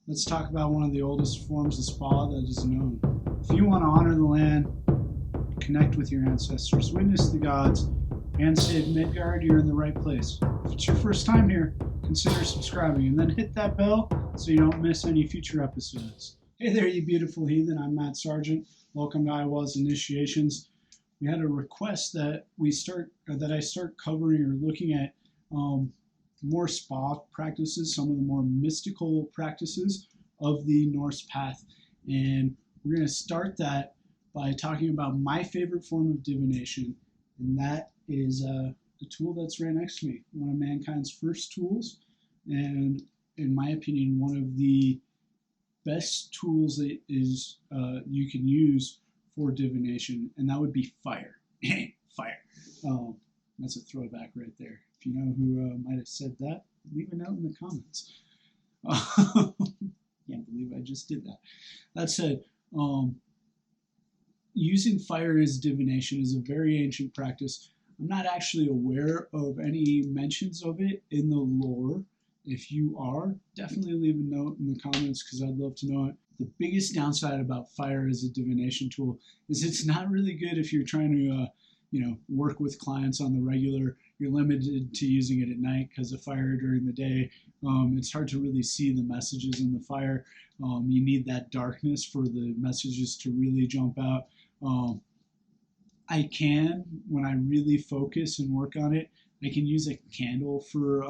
Let's talk about one of the oldest forms of spa that is known. If you want to honor the land, connect with your ancestors, witness the gods, and save Midgard, you're in the right place. If it's your first time here, consider subscribing and then hit that bell so you don't miss any future episodes. Hey there, you beautiful heathen. I'm Matt Sargent. Welcome to Iowa's Initiations. We had a request that I start covering or looking at more spa practices, some of the more mystical practices of the Norse path. And we're going to start that by talking about my favorite form of divination, and that is the tool that's right next to me, one of mankind's first tools, and in my opinion, one of the best tools that is you can use for divination, and that would be fire. Fire. That's a throwback right there. If you know who might have said that, leave a note in the comments. Can't believe I just did that. That said, using fire as divination is a very ancient practice. I'm not actually aware of any mentions of it in the lore. If you are, definitely leave a note in the comments because I'd love to know it. The biggest downside about fire as a divination tool is it's not really good if you're trying to work with clients on the regular. You're limited to using it at night because of fire during the day. It's hard to really see the messages in the fire. You need that darkness for the messages to really jump out. I can, when I really focus and work on it, I can use a candle for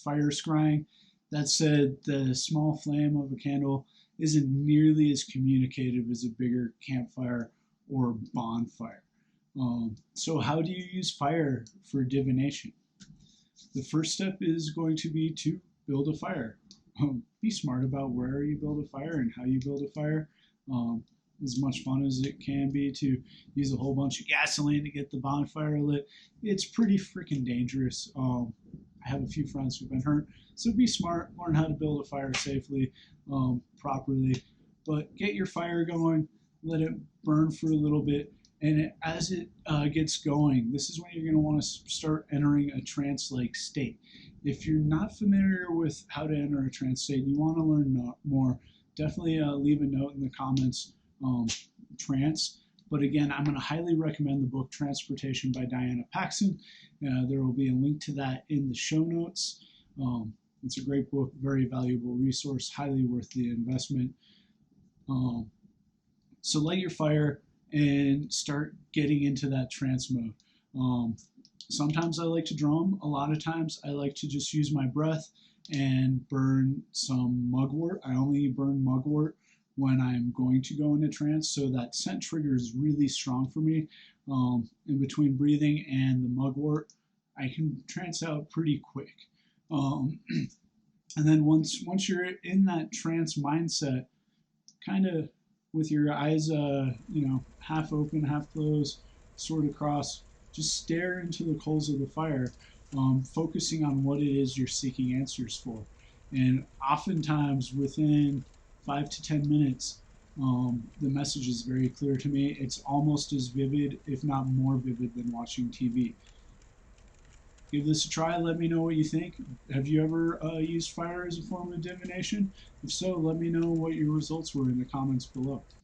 fire scrying. That said, the small flame of a candle isn't nearly as communicative as a bigger campfire or bonfire. So how do you use fire for divination? The first step is going to be to build a fire. Be smart about where you build a fire and how you build a fire. As much fun as it can be to use a whole bunch of gasoline to get the bonfire lit, it's pretty freaking dangerous. I have a few friends who've been hurt, so be smart, learn how to build a fire safely, properly, but get your fire going, let it burn for a little bit, and as it gets going, this is when you're going to want to start entering a trance-like state. If you're not familiar with how to enter a trance state and you want to learn more, definitely leave a note in the comments, trance. But again, I'm going to highly recommend the book Transportation by Diana Paxson. There will be a link to that in the show notes. It's a great book, very valuable resource, highly worth the investment. So light your fire and start getting into that trance mode. Sometimes I like to drum. A lot of times I like to just use my breath and burn some mugwort. I only burn mugwort when I'm going to go into trance, so that scent trigger is really strong for me. In between breathing and the mugwort, I can trance out pretty quick. And then once you're in that trance mindset, kind of with your eyes, half open, half closed, sword across, just stare into the coals of the fire, focusing on what it is you're seeking answers for. And oftentimes within 5 to 10 minutes, the message is very clear to me. It's almost as vivid, if not more vivid, than watching TV. Give this a try. Let me know what you think. Have you ever used fire as a form of divination? If so, let me know what your results were in the comments below.